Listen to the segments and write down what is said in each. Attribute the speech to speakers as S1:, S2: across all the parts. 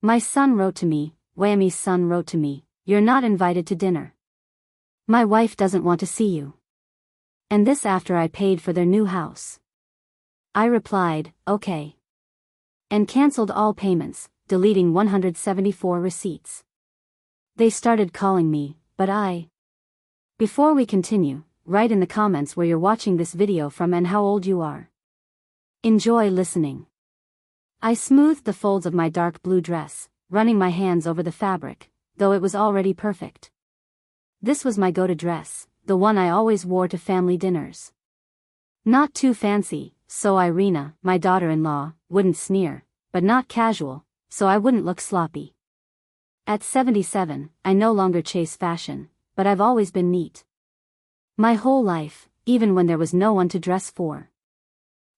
S1: My son wrote to me, Whammy's son wrote to me, "You're not invited to dinner. My wife doesn't want to see you." And this after I paid for their new house. I replied, "Okay." And cancelled all payments, deleting 174 receipts. They started calling me, but Before we continue, write in the comments where you're watching this video from and how old you are. Enjoy listening. I smoothed the folds of my dark blue dress, running my hands over the fabric, though it was already perfect. This was my go-to dress, the one I always wore to family dinners. Not too fancy, so Irina, my daughter-in-law, wouldn't sneer, but not casual, so I wouldn't look sloppy. At 77, I no longer chase fashion, but I've always been neat. My whole life, even when there was no one to dress for.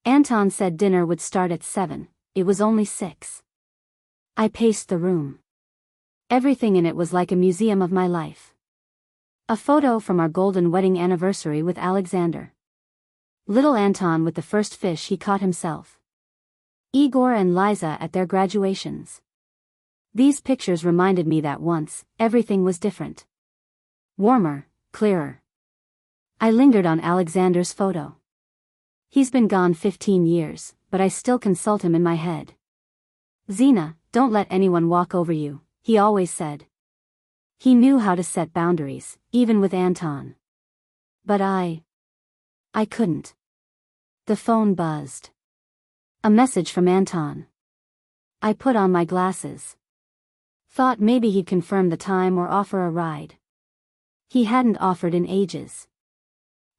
S1: Anton said dinner would start at 7, it was only 6. I paced the room. Everything in it was like a museum of my life. A photo from our golden wedding anniversary with Alexander. Little Anton with the first fish he caught himself. Igor and Liza at their graduations. These pictures reminded me that once, everything was different. Warmer, clearer. I lingered on Alexander's photo. He's been gone 15 years, but I still consult him in my head. "Zina, don't let anyone walk over you," he always said. He knew how to set boundaries, even with Anton. But I couldn't. The phone buzzed. A message from Anton. I put on my glasses. Thought maybe he'd confirm the time or offer a ride. He hadn't offered in ages.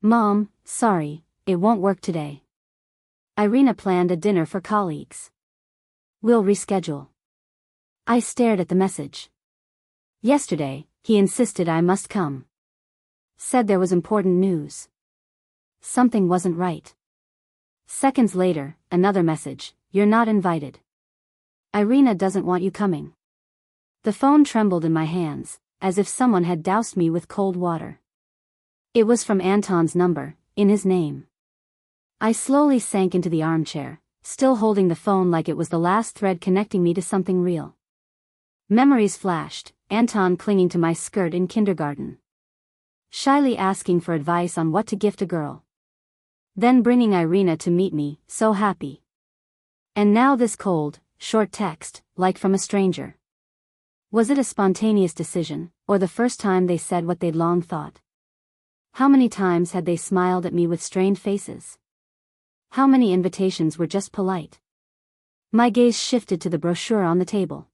S1: "Mom, sorry, it won't work today. Irina planned a dinner for colleagues. We'll reschedule." I stared at the message. Yesterday, he insisted I must come. Said there was important news. Something wasn't right. Seconds later, another message, "You're not invited. Irina doesn't want you coming." The phone trembled in my hands, as if someone had doused me with cold water. It was from Anton's number, in his name. I slowly sank into the armchair, still holding the phone like it was the last thread connecting me to something real. Memories flashed, Anton clinging to my skirt in kindergarten. Shyly asking for advice on what to gift a girl. Then bringing Irina to meet me, so happy. And now this cold, short text, like from a stranger. Was it a spontaneous decision, or the first time they said what they'd long thought? How many times had they smiled at me with strained faces? How many invitations were just polite? My gaze shifted to the brochure on the table.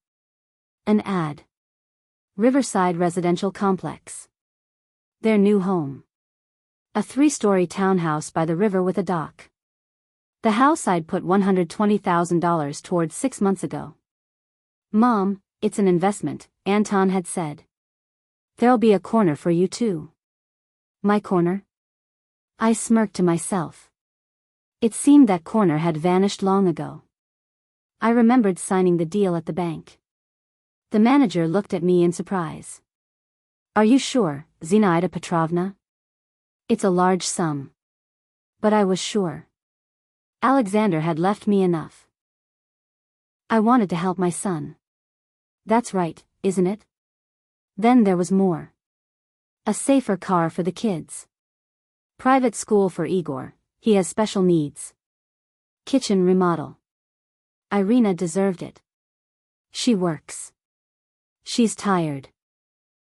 S1: An ad. Riverside Residential Complex. Their new home. A 3-story townhouse by the river with a dock. The house I'd put $120,000 towards 6 months ago. "Mom, it's an investment," Anton had said. "There'll be a corner for you too." My corner? I smirked to myself. It seemed that corner had vanished long ago. I remembered signing the deal at the bank. The manager looked at me in surprise. "Are you sure, Zinaida Petrovna? It's a large sum." But I was sure. Alexander had left me enough. I wanted to help my son. That's right, isn't it? Then there was more. A safer car for the kids. Private school for Igor, he has special needs. Kitchen remodel. Irina deserved it. She works. She's tired.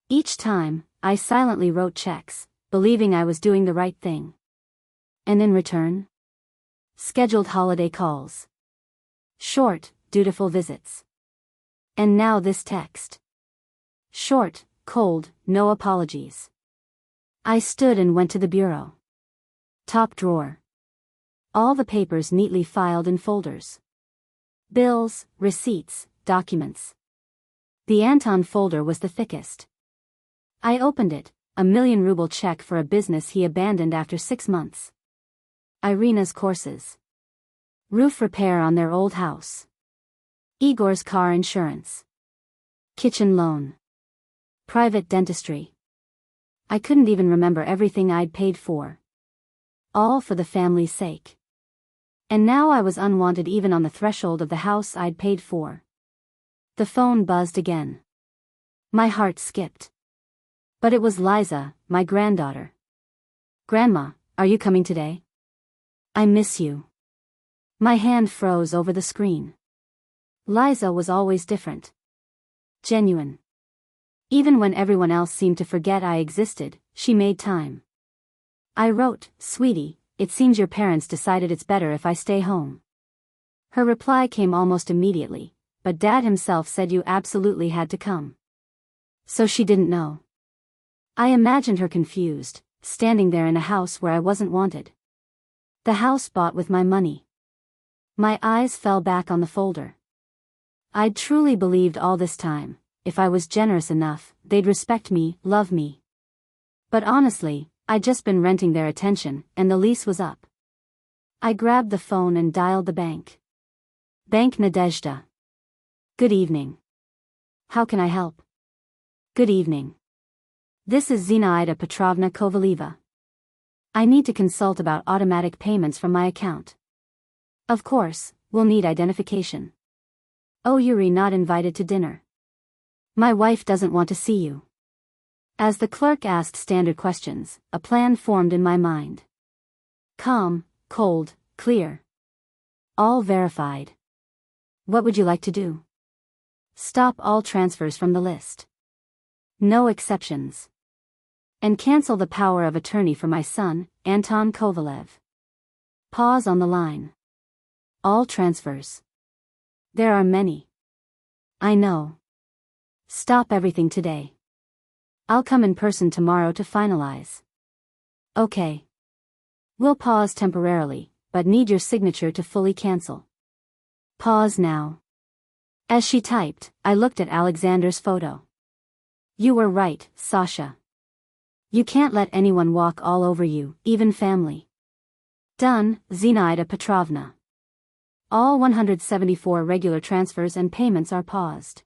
S1: Each time, I silently wrote checks, believing I was doing the right thing. And in return? Scheduled holiday calls. Short, dutiful visits. And now this text. Short, cold, no apologies. I stood and went to the bureau. Top drawer. All the papers neatly filed in folders. Bills, receipts, documents. The Anton folder was the thickest. I opened it, a 1,000,000-ruble check for a business he abandoned after 6 months. Irina's courses. Roof repair on their old house. Igor's car insurance. Kitchen loan. Private dentistry. I couldn't even remember everything I'd paid for. All for the family's sake. And now I was unwanted even on the threshold of the house I'd paid for. The phone buzzed again. My heart skipped. But it was Liza, my granddaughter. "Grandma, are you coming today? I miss you." My hand froze over the screen. Liza was always different. Genuine. Even when everyone else seemed to forget I existed, she made time. I wrote, "Sweetie, it seems your parents decided it's better if I stay home." Her reply came almost immediately, "But Dad himself said you absolutely had to come." So she didn't know. I imagined her confused, standing there in a house where I wasn't wanted. The house bought with my money. My eyes fell back on the folder. I'd truly believed all this time, if I was generous enough, they'd respect me, love me. But honestly, I'd just been renting their attention, and the lease was up. I grabbed the phone and dialed the bank. Bank Nadezhda. "Good evening. How can I help?" "Good evening. This is Zinaida Petrovna Kovaleva. I need to consult about automatic payments from my account." "Of course, we'll need identification." "Oh, Yuri not invited to dinner. My wife doesn't want to see you." As the clerk asked standard questions, a plan formed in my mind. Calm, cold, clear. All verified. "What would you like to do?" "Stop all transfers from the list. No exceptions. And cancel the power of attorney for my son, Anton Kovalev. Pause on the line. All transfers. There are many. I know. Stop everything today. I'll come in person tomorrow to finalize." "Okay. We'll pause temporarily, but need your signature to fully cancel." "Pause now." As she typed, I looked at Alexander's photo. "You were right, Sasha. You can't let anyone walk all over you, even family." Done, Zinaida Petrovna. All 174 regular transfers and payments are paused.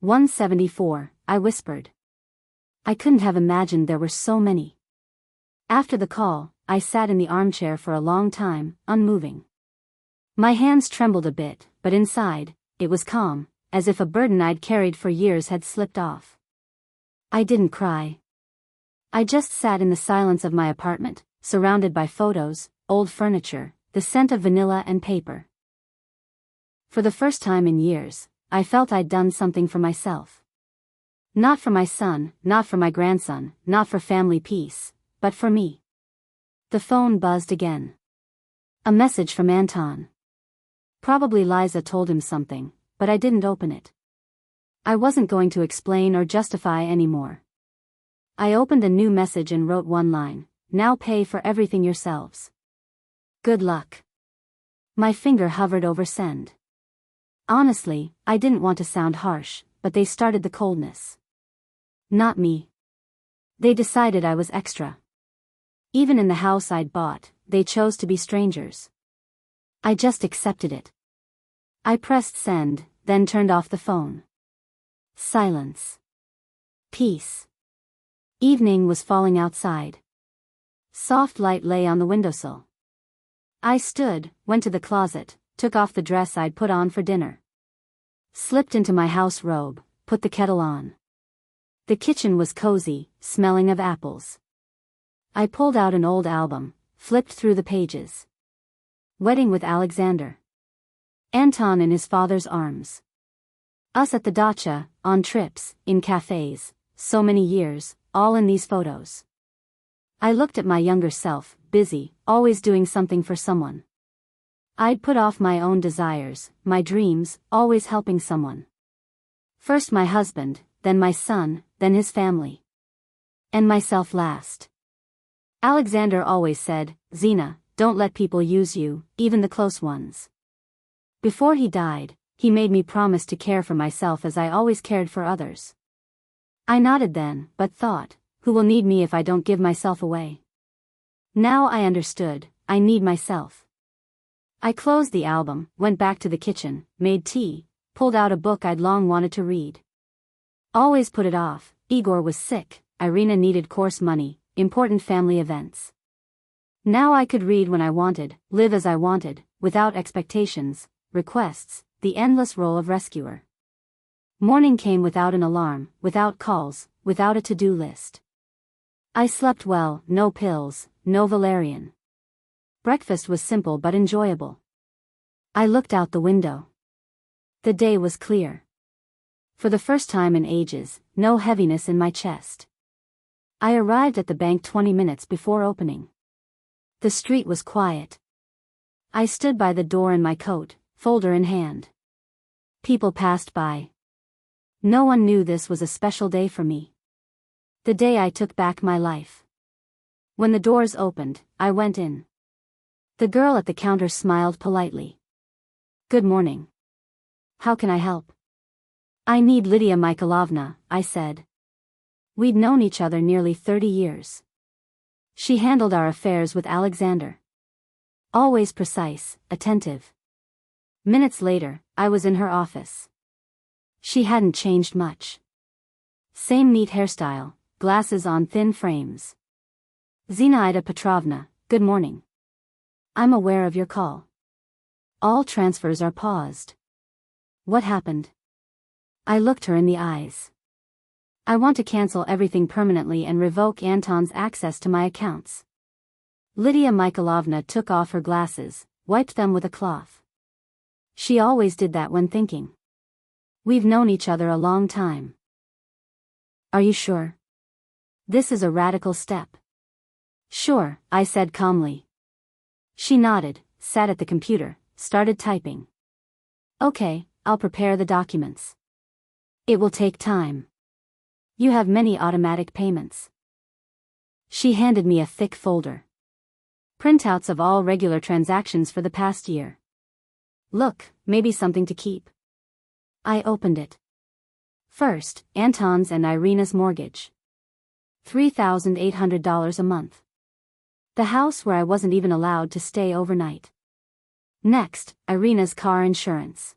S1: 174, I whispered. I couldn't have imagined there were so many. After the call, I sat in the armchair for a long time, unmoving. My hands trembled a bit, but inside, it was calm, as if a burden I'd carried for years had slipped off. I didn't cry. I just sat in the silence of my apartment, surrounded by photos, old furniture, the scent of vanilla and paper. For the first time in years, I felt I'd done something for myself. Not for my son, not for my grandson, not for family peace, but for me. The phone buzzed again. A message from Anton. Probably Liza told him something, but I didn't open it. I wasn't going to explain or justify anymore. I opened a new message and wrote one line, "Now pay for everything yourselves. Good luck." My finger hovered over send. Honestly, I didn't want to sound harsh, but they started the coldness. Not me. They decided I was extra. Even in the house I'd bought, they chose to be strangers. I just accepted it. I pressed send, then turned off the phone. Silence. Peace. Evening was falling outside. Soft light lay on the windowsill. I stood, went to the closet, took off the dress I'd put on for dinner. Slipped into my house robe, put the kettle on. The kitchen was cozy, smelling of apples. I pulled out an old album, flipped through the pages. Wedding with Alexander. Anton in his father's arms. Us at the dacha, on trips, in cafes, so many years, all in these photos. I looked at my younger self, busy, always doing something for someone. I'd put off my own desires, my dreams, always helping someone. First my husband, then my son, then his family. And myself last. Alexander always said, "Zina, don't let people use you, even the close ones." Before he died, he made me promise to care for myself as I always cared for others. I nodded then, but thought, who will need me if I don't give myself away? Now I understood, I need myself. I closed the album, went back to the kitchen, made tea, pulled out a book I'd long wanted to read. Always put it off. Igor was sick, Irina needed course money, important family events. Now I could read when I wanted, live as I wanted, without expectations, requests, the endless role of rescuer. Morning came without an alarm, without calls, without a to-do list. I slept well, no pills, no valerian. Breakfast was simple but enjoyable. I looked out the window. The day was clear. For the first time in ages, no heaviness in my chest. I arrived at the bank 20 minutes before opening. The street was quiet. I stood by the door in my coat, folder in hand. People passed by. No one knew this was a special day for me. The day I took back my life. When the doors opened, I went in. The girl at the counter smiled politely. "Good morning. How can I help?" "I need Lydia Mikhailovna," I said. We'd known each other nearly 30 years. She handled our affairs with Alexander. Always precise, attentive. Minutes later, I was in her office. She hadn't changed much. Same neat hairstyle, glasses on thin frames. "Zinaida Petrovna, good morning. I'm aware of your call. All transfers are paused." "What happened?" I looked her in the eyes. "I want to cancel everything permanently and revoke Anton's access to my accounts." Lydia Mikhailovna took off her glasses, wiped them with a cloth. She always did that when thinking. "We've known each other a long time." "Are you sure? This is a radical step." "Sure," I said calmly. She nodded, sat at the computer, started typing. "Okay, I'll prepare the documents. It will take time. You have many automatic payments." She handed me a thick folder. Printouts of all regular transactions for the past year. "Look, maybe something to keep." I opened it. First, Anton's and Irina's mortgage. $3,800 a month. The house where I wasn't even allowed to stay overnight. Next, Irina's car insurance.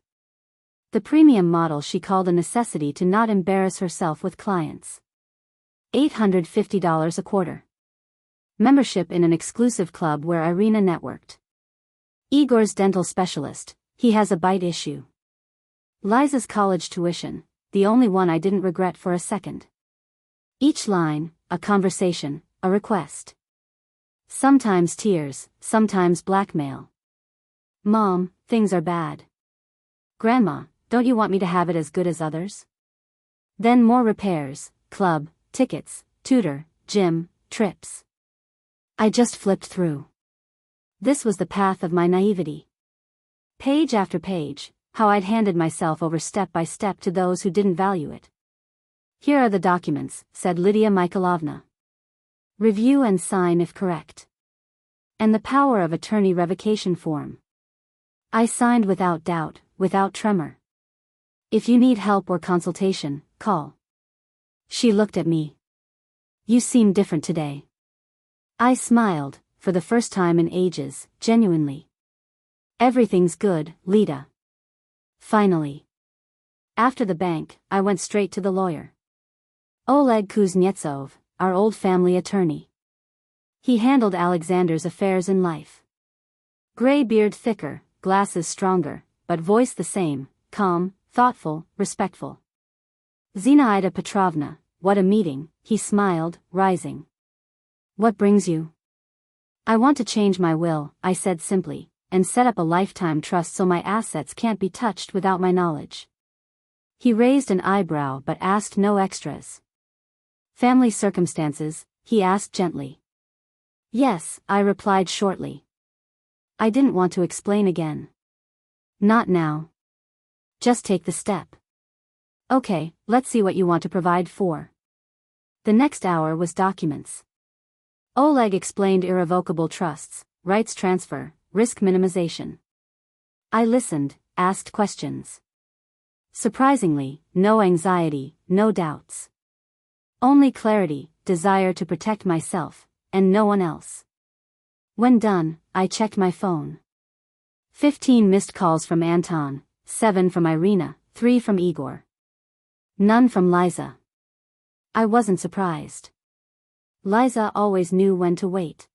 S1: The premium model she called a necessity to not embarrass herself with clients. $850 a quarter. Membership in an exclusive club where Irina networked. Igor's dental specialist, he has a bite issue. Liza's college tuition, the only one I didn't regret for a second. Each line, a conversation, a request. Sometimes tears, sometimes blackmail. "Mom, things are bad." "Grandma, don't you want me to have it as good as others?" Then more repairs, club, tickets, tutor, gym, trips. I just flipped through. This was the path of my naivety. Page after page, how I'd handed myself over step by step to those who didn't value it. "Here are the documents," said Lydia Mikhailovna. "Review and sign if correct." And the power of attorney revocation form. I signed without doubt, without tremor. "If you need help or consultation, call." She looked at me. "You seem different today." I smiled, for the first time in ages, genuinely. "Everything's good, Lida." Finally. After the bank, I went straight to the lawyer. Oleg Kuznetsov, our old family attorney. He handled Alexander's affairs in life. Gray beard thicker, glasses stronger, but voice the same, calm, thoughtful, respectful. "Zinaida Petrovna, what a meeting," he smiled, rising. "What brings you?" "I want to change my will," I said simply, "and set up a lifetime trust so my assets can't be touched without my knowledge." He raised an eyebrow but asked no extras. "Family circumstances?" he asked gently. "Yes," I replied shortly. I didn't want to explain again. "Not now. Just take the step." "Okay, let's see what you want to provide for." The next hour was documents. Oleg explained irrevocable trusts, rights transfer, risk minimization. I listened, asked questions. Surprisingly, no anxiety, no doubts. Only clarity, desire to protect myself, and no one else. When done, I checked my phone. 15 missed calls from Anton, 7 from Irina, 3 from Igor. None from Liza. I wasn't surprised. Liza always knew when to wait.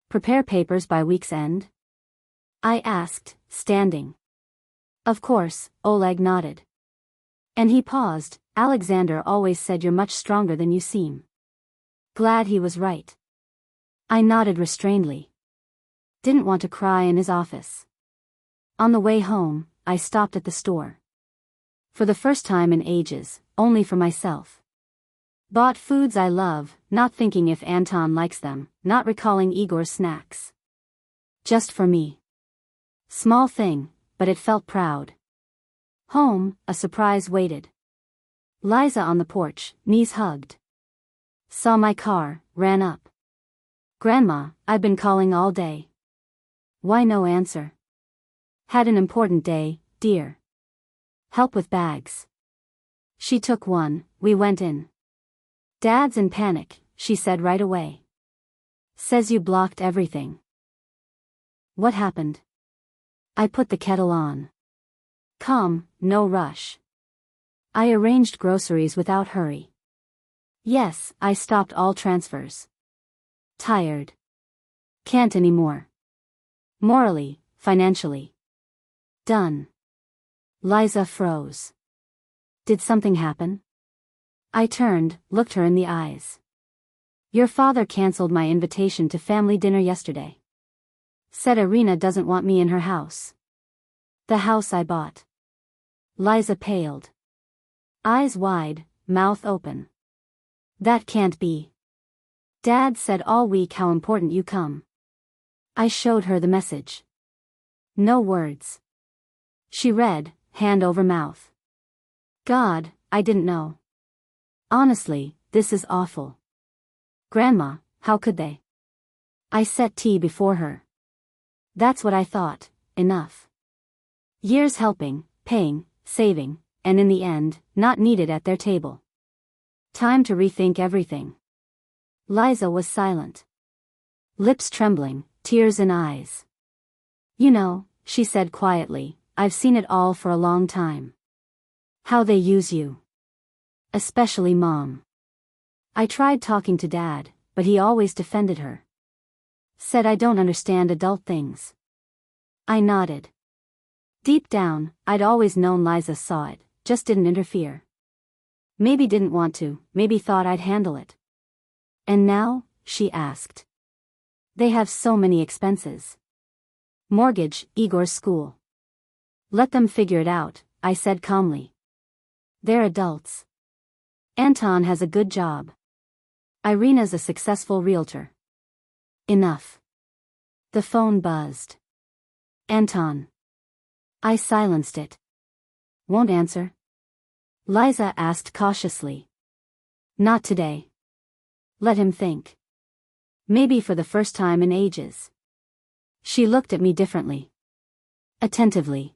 S1: "Prepare papers by week's end?" I asked, standing. "Of course," Oleg nodded. And he paused. Alexander always said you're much stronger than you seem. Glad he was right. I nodded restrainedly. Didn't want to cry in his office. On the way home, I stopped at the store. For the first time in ages, only for myself. Bought foods I love, not thinking if Anton likes them, not recalling Igor's snacks. Just for me. Small thing, but it felt proud. Home, a surprise waited. Liza on the porch, knees hugged. Saw my car, ran up. Grandma, I've been calling all day. Why no answer? Had an important day, dear. Help with bags. She took one, we went in. Dad's in panic, she said right away. Says you blocked everything. What happened? I put the kettle on. Calm, no rush. I arranged groceries without hurry. Yes, I stopped all transfers. Tired. Can't anymore. Morally, financially. Done. Liza froze. Did something happen? I turned, looked her in the eyes. Your father canceled my invitation to family dinner yesterday. Said Irina doesn't want me in her house. The house I bought. Liza paled. Eyes wide, mouth open. That can't be. Dad said all week how important you come. I showed her the message. No words. She read, hand over mouth. God, I didn't know. Honestly, this is awful. Grandma, how could they? I set tea before her. That's what I thought, enough. Years helping, paying, saving, and in the end, not needed at their table. Time to rethink everything. Liza was silent. Lips trembling, tears in eyes. You know, she said quietly, I've seen it all for a long time. How they use you. Especially Mom. I tried talking to Dad, but he always defended her. Said I don't understand adult things. I nodded. Deep down, I'd always known Liza saw it, just didn't interfere. Maybe didn't want to, maybe thought I'd handle it. And now, she asked. They have so many expenses. Mortgage, Igor's school. Let them figure it out, I said calmly. They're adults. Anton has a good job. Irina's a successful realtor. Enough. The phone buzzed. Anton. I silenced it. Won't answer? Liza asked cautiously. Not today. Let him think. Maybe for the first time in ages. She looked at me differently. Attentively.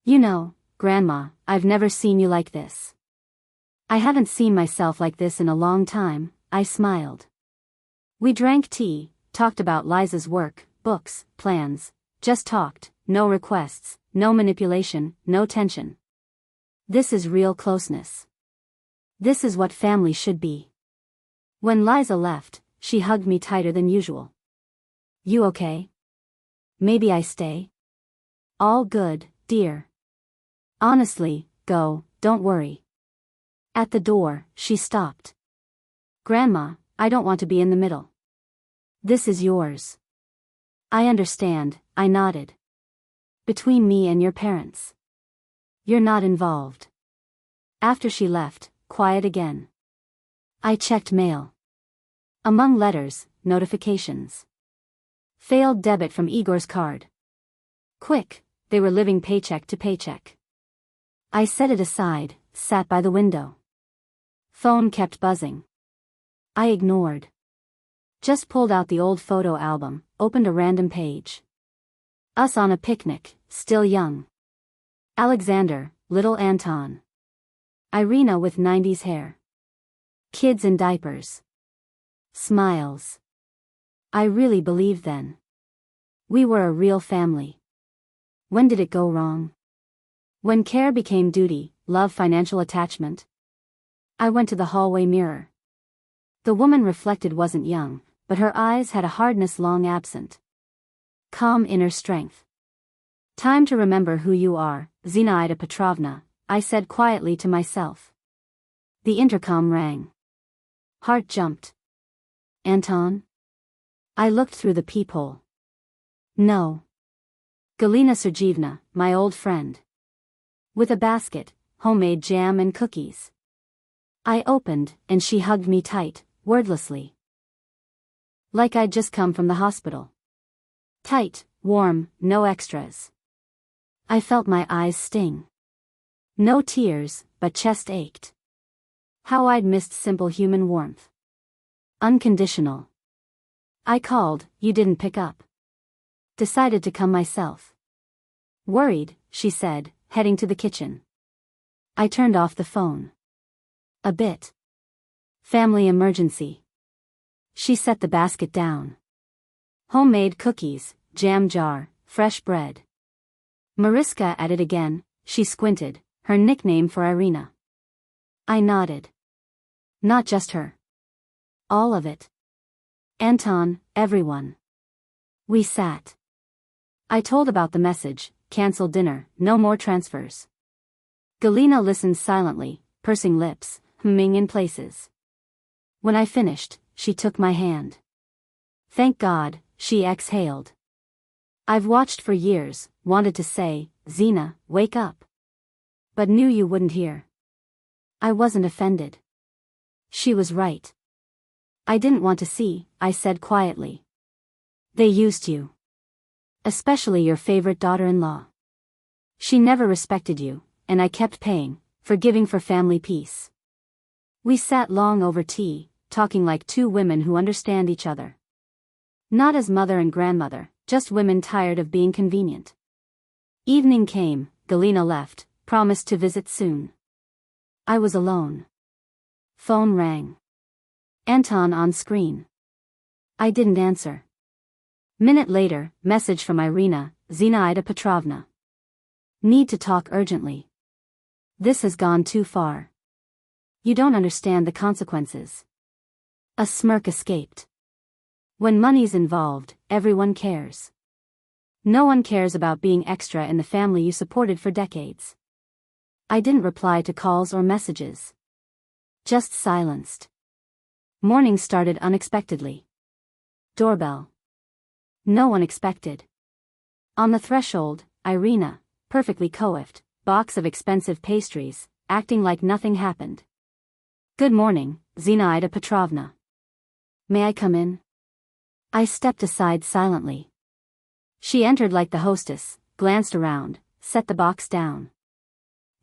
S1: You know, Grandma, I've never seen you like this. I haven't seen myself like this in a long time, I smiled. We drank tea, talked about Liza's work, books, plans, just talked, no requests, no manipulation, no tension. This is real closeness. This is what family should be. When Liza left, she hugged me tighter than usual. You okay? Maybe I stay? All good, dear. Honestly, go, don't worry. At the door, she stopped. Grandma, I don't want to be in the middle. This is yours. I understand, I nodded. Between me and your parents. You're not involved. After she left, quiet again. I checked mail. Among letters, notifications. Failed debit from Igor's card. Quick, they were living paycheck to paycheck. I set it aside, sat by the window. Phone kept buzzing. I ignored. Just pulled out the old photo album, opened a random page. Us on a picnic, still young. Alexander, little Anton. Irina with 90s hair. Kids in diapers. Smiles. I really believed then. We were a real family. When did it go wrong? When care became duty, love financial attachment. I went to the hallway mirror. The woman reflected wasn't young, but her eyes had a hardness long absent. Calm inner strength. Time to remember who you are, Zinaida Petrovna, I said quietly to myself. The intercom rang. Heart jumped. Anton? I looked through the peephole. No. Galina Sergeevna, my old friend. With a basket, homemade jam and cookies. I opened, and she hugged me tight, wordlessly. Like I'd just come from the hospital. Tight, warm, no extras. I felt my eyes sting. No tears, but chest ached. How I'd missed simple human warmth. Unconditional. I called, you didn't pick up. Decided to come myself. Worried, she said, heading to the kitchen. I turned off the phone. A bit. Family emergency. She set the basket down. Homemade cookies, jam jar, fresh bread. Mariska at it again, she squinted, her nickname for Irina. I nodded. Not just her. All of it. Anton, everyone. We sat. I told about the message, canceled dinner, no more transfers. Galina listened silently, pursing lips, humming in places. When I finished, she took my hand. Thank God, she exhaled. I've watched for years, wanted to say, Zina, wake up. But knew you wouldn't hear. I wasn't offended. She was right. I didn't want to see, I said quietly. They used you. Especially your favorite daughter-in-law. She never respected you, and I kept paying, forgiving for family peace. We sat long over tea, talking like two women who understand each other. Not as mother and grandmother, just women tired of being convenient. Evening came, Galina left, promised to visit soon. I was alone. Phone rang. Anton on screen. I didn't answer. Minute later, message from Irina, Zinaida Petrovna. Need to talk urgently. This has gone too far. You don't understand the consequences. A smirk escaped. When money's involved, everyone cares. No one cares about being extra in the family you supported for decades. I didn't reply to calls or messages. Just silenced. Morning started unexpectedly. Doorbell. No one expected. On the threshold, Irina, perfectly coiffed, box of expensive pastries, acting like nothing happened. Good morning, Zinaida Petrovna. May I come in? I stepped aside silently. She entered like the hostess, glanced around, set the box down.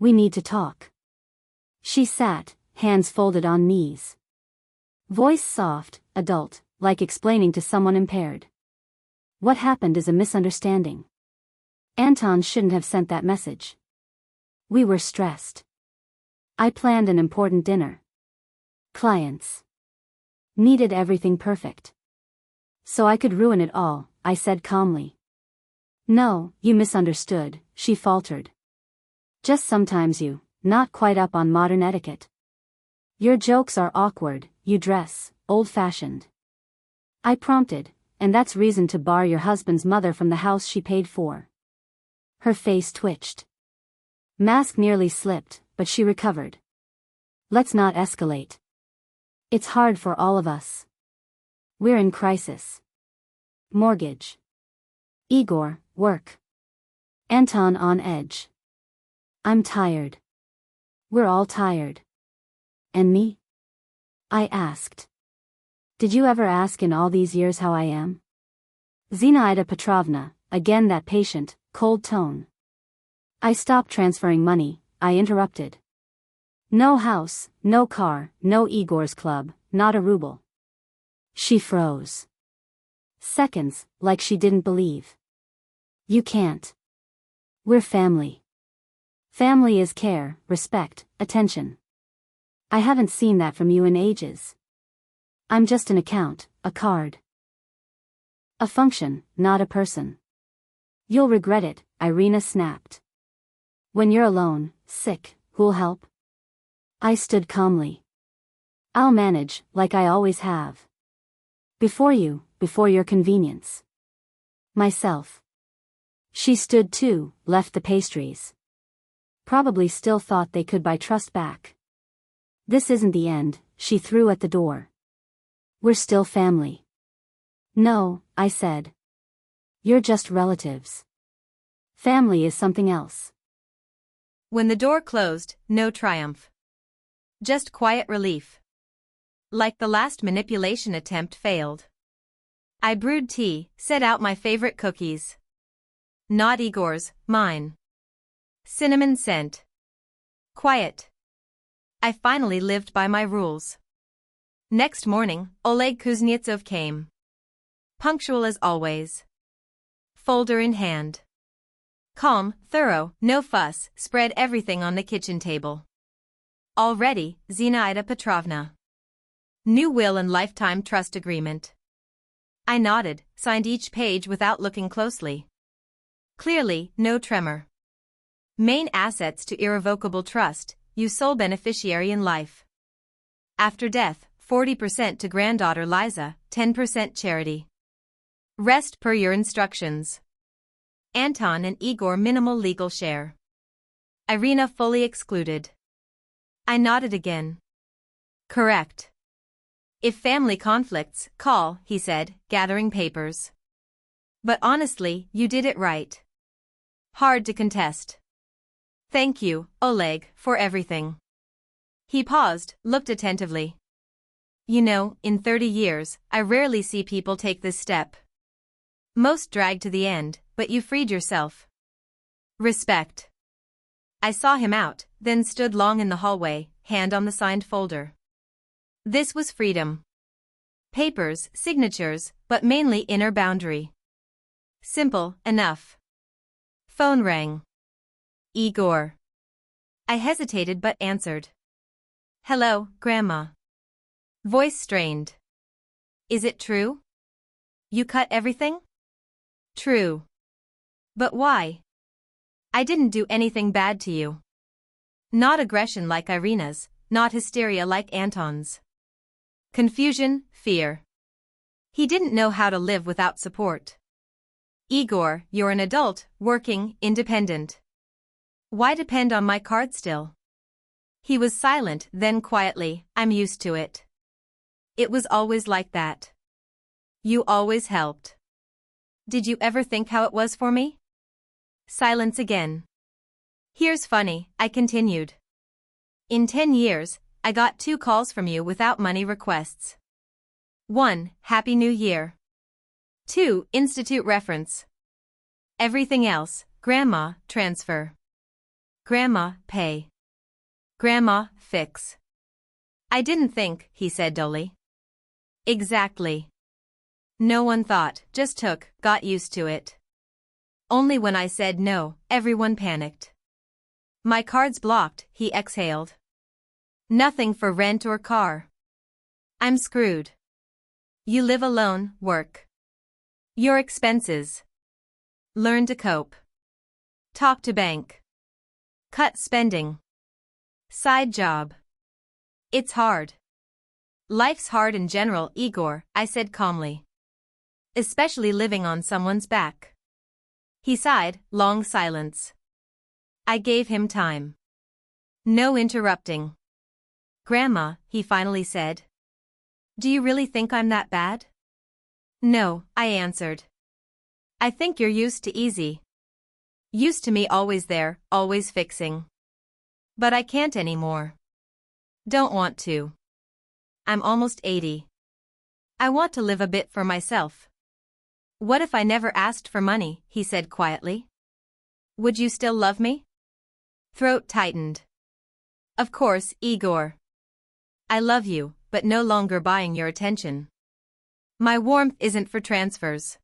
S1: We need to talk. She sat, hands folded on knees. Voice soft, adult, like explaining to someone impaired. What happened is a misunderstanding. Anton shouldn't have sent that message. We were stressed. I planned an important dinner. Clients. Needed everything perfect. So I could ruin it all, I said calmly. No, you misunderstood, she faltered. Just sometimes you, not quite up on modern etiquette. Your jokes are awkward, you dress, old-fashioned. I prompted, and that's reason to bar your husband's mother from the house she paid for. Her face twitched. Mask nearly slipped, but she recovered. Let's not escalate. It's hard for all of us. We're in crisis. Mortgage. Igor, work. Anton on edge. I'm tired. We're all tired. And me? I asked. Did you ever ask in all these years how I am? Zinaida Petrovna, again that patient, cold tone. I stopped transferring money, I interrupted. No house, no car, no Igor's club, not a ruble. She froze. Seconds, like she didn't believe. You can't. We're family. Family is care, respect, attention. I haven't seen that from you in ages. I'm just an account, a card. A function, not a person. You'll regret it, Irina snapped. When you're alone, sick, who'll help? I stood calmly. I'll manage, like I always have. Before you, before your convenience. Myself. She stood too, left the pastries. probably still thought they could buy trust back. This isn't the end, she threw at the door. We're still family. No, I said. You're just relatives. Family is something else.
S2: When the door closed, no triumph. Just quiet relief. Like the last manipulation attempt failed. I brewed tea, set out my favorite cookies. Not Igor's, mine. Cinnamon scent. Quiet. I finally lived by my rules. Next morning, Oleg Kuznetsov came. Punctual as always. Folder in hand. Calm, thorough, no fuss, spread everything on the kitchen table. All ready, Zinaida Petrovna. New will and lifetime trust agreement. I nodded, signed each page without looking closely. Clearly, no tremor. Main assets to irrevocable trust, you sole beneficiary in life. After death, 40% to granddaughter Liza, 10% charity. Rest per your instructions. Anton and Igor minimal legal share. Irina fully excluded. I nodded again. Correct. If family conflicts, call, he said, gathering papers. But honestly, you did it right. Hard to contest. Thank you, Oleg, for everything. He paused, looked attentively. You know, in 30 years, I rarely see people take this step. Most drag to the end, but you freed yourself. Respect. I saw him out, then stood long in the hallway, hand on the signed folder. This was freedom. Papers, signatures, but mainly inner boundary. Simple enough. Phone rang. Igor. I hesitated but answered. Hello, Grandma. Voice strained. Is it true? You cut everything? True. But why? I didn't do anything bad to you. Not aggression like Irina's, not hysteria like Anton's. Confusion, fear. He didn't know how to live without support. Igor, you're an adult, working, independent. Why depend on my card still? He was silent, then quietly, I'm used to it. It was always like that. You always helped. Did you ever think how it was for me? Silence again. Here's funny, I continued. In 10 years, I got 2 calls from you without money requests. 1, Happy New Year. 2, Institute reference. Everything else, Grandma, transfer. Grandma, pay. Grandma, fix. I didn't think, he said dully. Exactly. No one thought, just took, got used to it. Only when I said no, everyone panicked. My card's blocked, he exhaled. Nothing for rent or car. I'm screwed. You live alone, work. Your expenses. Learn to cope. Talk to bank. Cut spending. Side job. It's hard. Life's hard in general, Igor, I said calmly. Especially living on someone's back. He sighed, long silence. I gave him time. No interrupting. Grandma, he finally said. Do you really think I'm that bad? No, I answered. I think you're used to easy. Used to me always there, always fixing. But I can't anymore. Don't want to. I'm almost 80. I want to live a bit for myself. What if I never asked for money, he said quietly. Would you still love me? Throat tightened. Of course, Igor. I love you, but no longer buying your attention. My warmth isn't for transfers.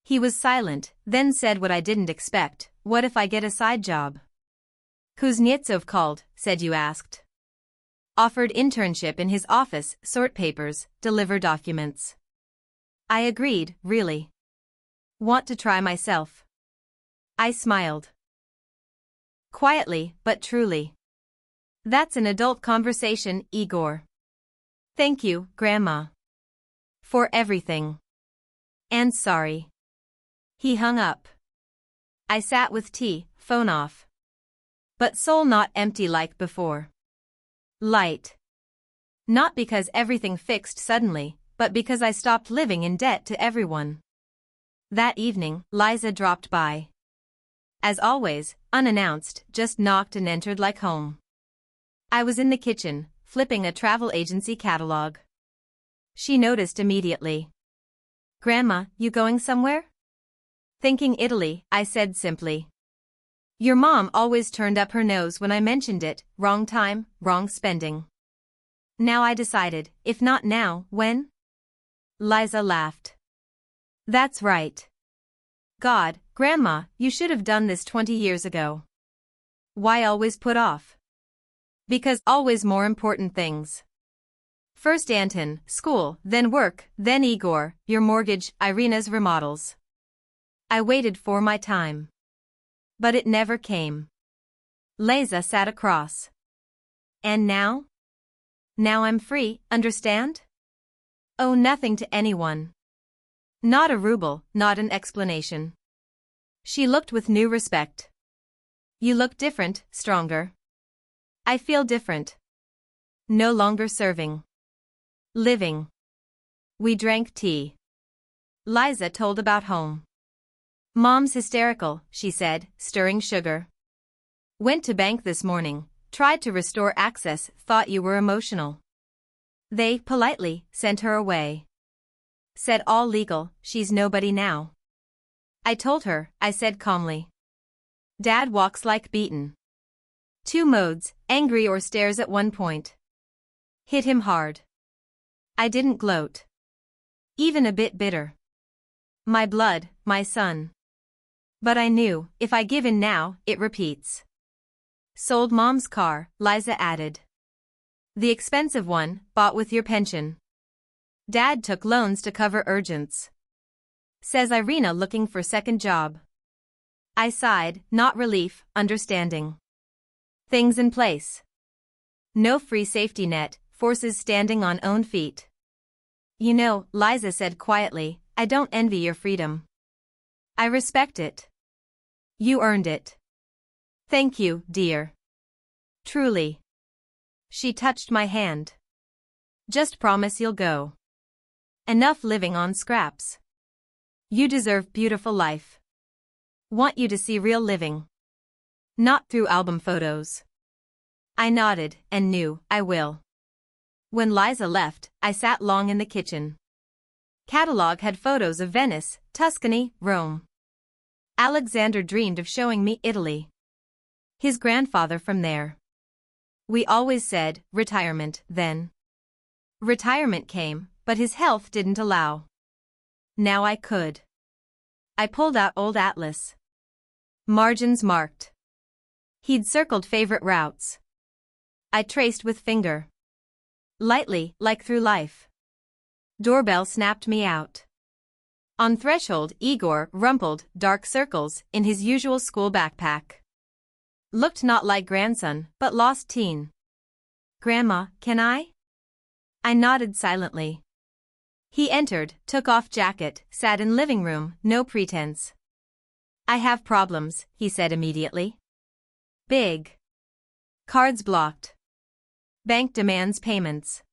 S2: He was silent, then said what I didn't expect, what if I get a side job? Kuznetsov called, said you asked. Offered internship in his office, sort papers, deliver documents. I agreed, really. Want to try myself. I smiled. Quietly, but truly. That's an adult conversation, Igor. Thank you, Grandma. For everything. And sorry. He hung up. I sat with tea, phone off. but soul not empty like before. Light. Not because everything fixed suddenly, but because I stopped living in debt to everyone. That evening, Liza dropped by. As always, unannounced, just knocked and entered like home. I was in the kitchen, flipping a travel agency catalog. She noticed immediately. "Grandma, you going somewhere?" "Thinking Italy," I said simply. "Your mom always turned up her nose when I mentioned it, wrong time, wrong spending." Now I decided, if not now, when? Liza laughed. "That's right. God, Grandma, you should have done this 20 years ago. Why always put off? Because always more important things. First Anton, school, then work, then Igor, your mortgage, Irina's remodels. I waited for my time. But it never came." Liza sat across. "And now? Now I'm free, understand? Owe nothing to anyone. Not a ruble, not an explanation." She looked with new respect. "You look different, stronger." "I feel different. No longer serving. Living." We drank tea. Liza told about home. "Mom's hysterical," she said, stirring sugar. "Went to bank this morning, tried to restore access, thought you were emotional. They, politely, sent her away. Said all legal, she's nobody now." I told her, I said calmly. "Dad walks like beaten. 2 modes, angry or stares at one point. Hit him hard." I didn't gloat. Even a bit bitter. My blood, my son. But I knew, if I give in now, it repeats. "Sold Mom's car," Liza added. "The expensive one, bought with your pension. Dad took loans to cover urgents. Says Irina looking for second job." I sighed, not relief, understanding. Things in place. No free safety net, forces standing on own feet. "You know," Liza said quietly, "I don't envy your freedom. I respect it. You earned it. Thank you, dear. Truly." She touched my hand. "Just promise you'll go. Enough living on scraps. You deserve beautiful life. Want you to see real living. Not through album photos." I nodded, and knew, I will. When Liza left, I sat long in the kitchen. Catalog had photos of Venice, Tuscany, Rome. Alexander dreamed of showing me Italy. His grandfather from there. We always said, retirement, then. Retirement came, but his health didn't allow. Now I could. I pulled out old atlas. Margins marked. He'd circled favorite routes. I traced with finger. Lightly, like through life. Doorbell snapped me out. On threshold, Igor rumpled, dark circles, in his usual school backpack. Looked not like grandson, but lost teen. "Grandma, can I?" I nodded silently. He entered, took off jacket, sat in living room, no pretense. "I have problems," he said immediately. "Big. Cards blocked. Bank demands payments.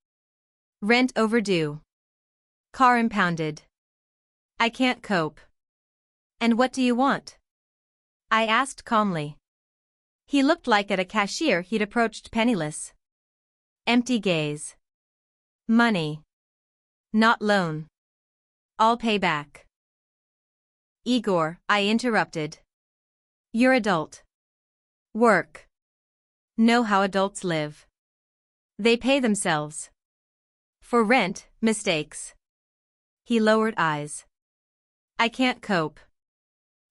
S2: Rent overdue. Car impounded. I can't cope." "And what do you want?" I asked calmly. He looked like at a cashier he'd approached penniless. Empty gaze. "Money. Not loan. I'll pay back." "Igor," I interrupted. "You're adult. Work. Know how adults live. They pay themselves. For rent, mistakes." He lowered eyes. "I can't cope."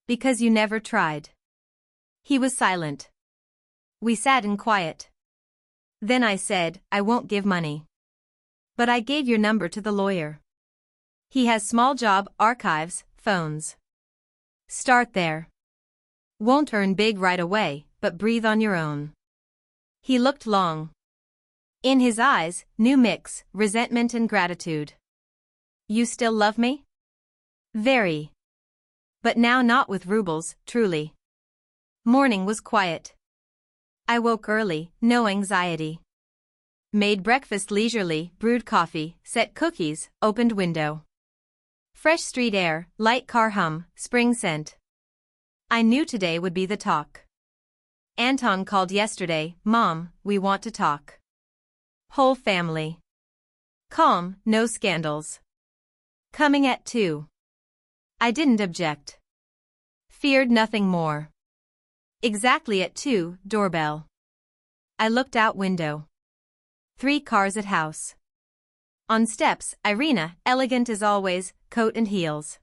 S2: "Because you never tried." He was silent. We sat in quiet. Then I said, "I won't give money. But I gave your number to the lawyer. He has small job, archives, phones. Start there. Won't earn big right away, but breathe on your own." He looked long. In his eyes, new mix, resentment and gratitude. "You still love me?" "Very. But now not with rubles, truly." Morning was quiet. I woke early, no anxiety. Made breakfast leisurely, brewed coffee, set cookies, opened window. Fresh street air, light car hum, spring scent. I knew today would be the talk. Anton called yesterday, "Mom, we want to talk." Whole family. Calm, no scandals. Coming at 2. I didn't object. Feared nothing more. Exactly at 2, doorbell. I looked out window. 3 cars at house. On steps, Irina, elegant as always, coat and heels.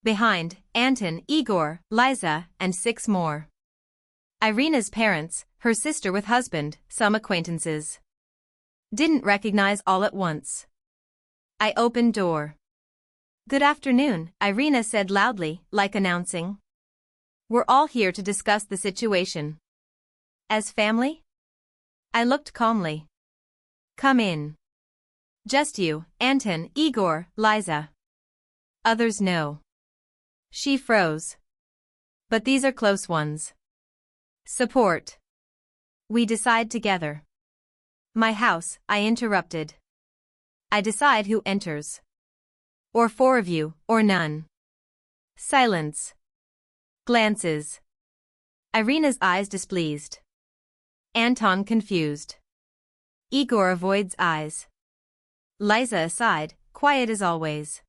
S2: Behind, Anton, Igor, Liza, and 6 more. Irina's parents, her sister with husband, some acquaintances. Didn't recognize all at once. I opened door. "Good afternoon," Irina said loudly, like announcing. "We're all here to discuss the situation." "As family?" I looked calmly. "Come in." "Just you, Anton, Igor, Liza. Others no." She froze. "But these are close ones. Support. We decide together." "My house," I interrupted. "I decide who enters. Or 4 of you, or none." Silence. Glances. Irina's eyes displeased. Anton confused. Igor avoids eyes. Liza aside, quiet as always.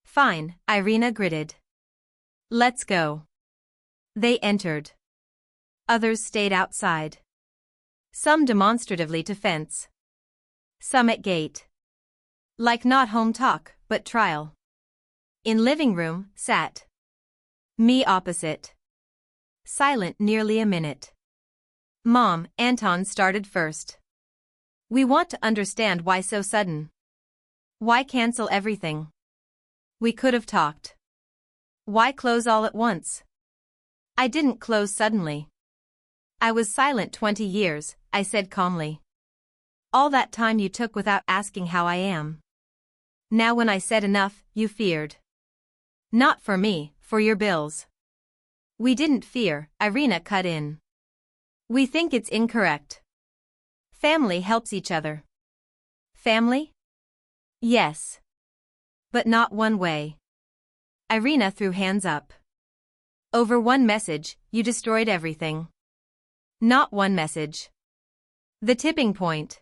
S2: "Fine," Irina gritted. "Let's go." They entered. Others stayed outside. Some demonstratively to fence. Some at gate. Like not home talk, but trial. In living room, sat. Me opposite. Silent nearly a minute. "Mom," Anton started first. "We want to understand why so sudden. Why cancel everything? We could have talked. Why close all at once?" "I didn't close suddenly. I was silent 20 years, I said calmly. All that time you took without asking how I am. Now when I said enough, you feared. Not for me, for your bills." "We didn't fear," Irina cut in. "We think it's incorrect. Family helps each other." "Family?" "Yes. But not one way." Irina threw hands up. "Over one message, you destroyed everything." "Not one message. The tipping point.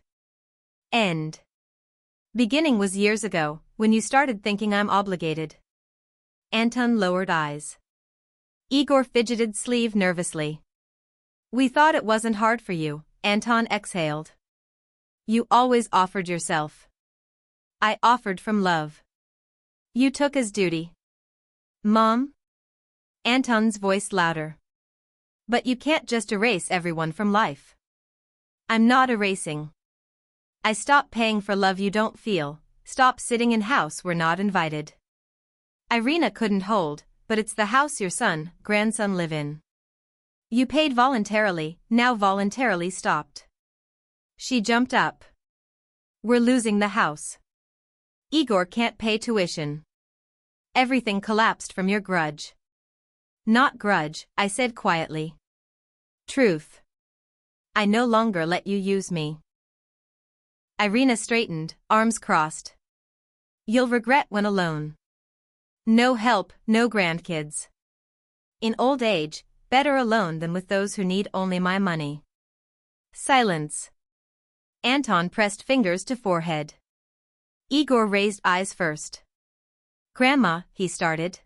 S2: End. Beginning was years ago, when you started thinking I'm obligated." Anton lowered eyes. Igor fidgeted sleeve nervously. "We thought it wasn't hard for you," Anton exhaled. "You always offered yourself." "I offered from love. You took as duty." "Mom?" Anton's voice louder. "But you can't just erase everyone from life." "I'm not erasing. I stop paying for love you don't feel, stop sitting in house we're not invited." Irina couldn't hold, "But it's the house your son, grandson live in. You paid voluntarily, now voluntarily stopped." She jumped up. "We're losing the house. Igor can't pay tuition. Everything collapsed from your grudge." "Not grudge," I said quietly. "Truth. I no longer let you use me." Irina straightened, arms crossed. "You'll regret when alone. No help, no grandkids. In old age, better alone than with those who need only my money." Silence. Anton pressed fingers to forehead. Igor raised eyes first. "Grandma," he started.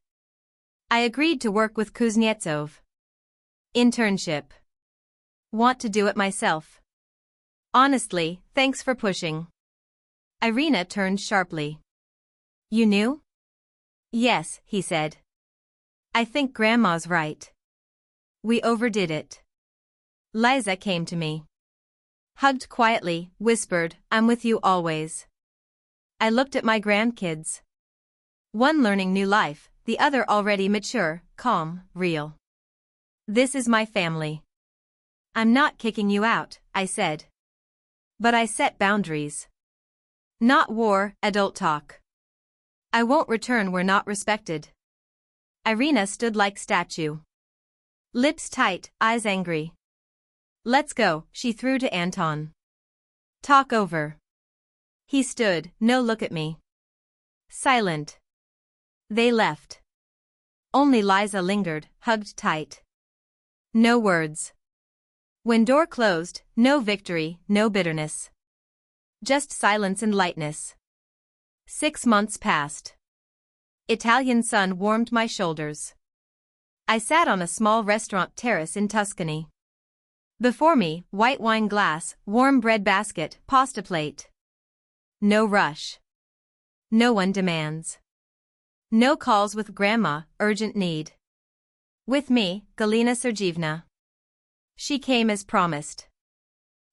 S2: "I agreed to work with Kuznetsov. Internship. Want to do it myself. Honestly, thanks for pushing." Irina turned sharply. "You knew?" "Yes," he said. "I think Grandma's right. We overdid it." Liza came to me. Hugged quietly, whispered, "I'm with you always." I looked at my grandkids. One learning new life, the other already mature, calm, real. "This is my family. I'm not kicking you out," I said. But I set boundaries. Not war, adult talk. I won't return where not respected. Irina stood like statue. Lips tight, eyes angry. Let's go, she threw to Anton. Talk over. He stood, no look at me. Silent. They left. Only Liza lingered, hugged tight. No words. When door closed, no victory, no bitterness. Just silence and lightness. 6 months passed. Italian sun warmed my shoulders. I sat on a small restaurant terrace in Tuscany. Before me, white wine glass, warm bread basket, pasta plate. No rush. No one demands. No calls with grandma, urgent need. With me, Galina Sergeevna. She came as promised.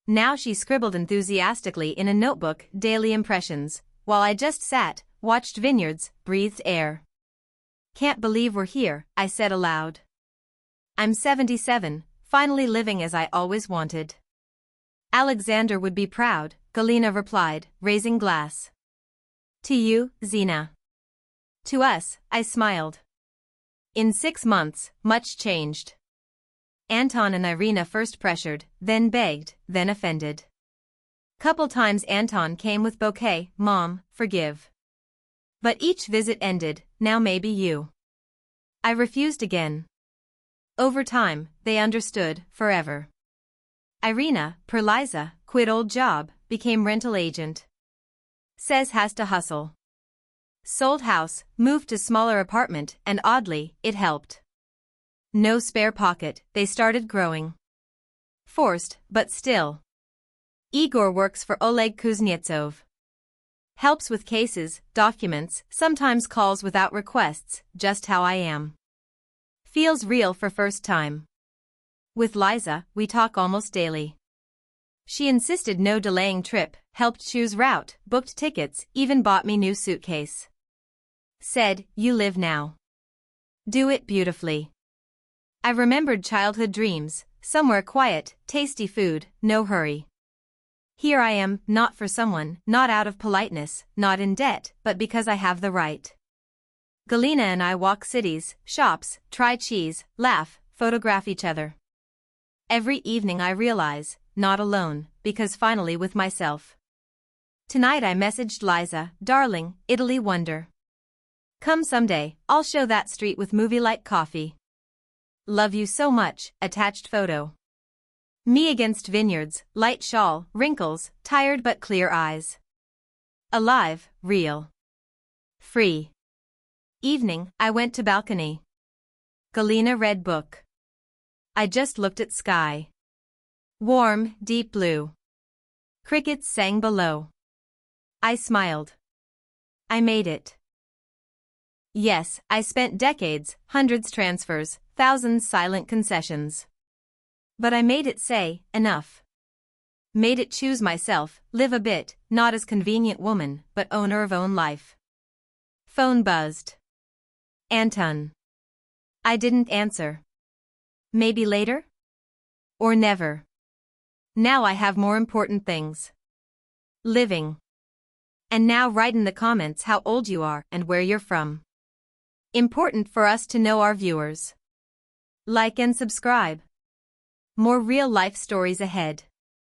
S2: Now she scribbled enthusiastically in a notebook daily impressions, while I just sat, watched vineyards, breathed air. Can't believe we're here, I said aloud. I'm 77, finally living as I always wanted. Alexander would be proud, Galina replied, raising glass. To you, Zina. To us, I smiled. In 6 months, much changed. Anton and Irina first pressured, then begged, then offended. Couple times Anton came with bouquet, Mom, forgive. But each visit ended, now maybe you. I refused again. Over time, they understood, forever. Irina, per Liza, quit old job, became rental agent. Says has to hustle. Sold house, moved to smaller apartment, and oddly, it helped. No spare pocket, they started growing. Forced, but still. Igor works for Oleg Kuznetsov. Helps with cases, documents, sometimes calls without requests, just how I am. Feels real for first time. With Liza, we talk almost daily. She insisted no delaying trip, helped choose route, booked tickets, even bought me new suitcase. Said, you live now. Do it beautifully. I remembered childhood dreams, somewhere quiet, tasty food, no hurry. Here I am, not for someone, not out of politeness, not in debt, but because I have the right. Galina and I walk cities, shops, try cheese, laugh, photograph each other. Every evening I realize, not alone, because finally with myself. Tonight I messaged Liza, darling, Italy wonder. Come someday, I'll show that street with movie-like coffee. Love you so much, attached photo. Me against vineyards, light shawl, wrinkles, tired but clear eyes. Alive, real. Free. Evening, I went to balcony. Galina read book. I just looked at sky. Warm, deep blue. Crickets sang below. I smiled. I made it. Yes, I spent decades, hundreds transfers, thousands silent concessions. But I made it say, enough. Made it choose myself, live a bit, not as convenient woman, but owner of own life. Phone buzzed. Anton. I didn't answer. Maybe later? Or never. Now I have more important things. Living. And now write in the comments how old you are and where you're from. Important for us to know our viewers. Like and subscribe. More real life stories ahead.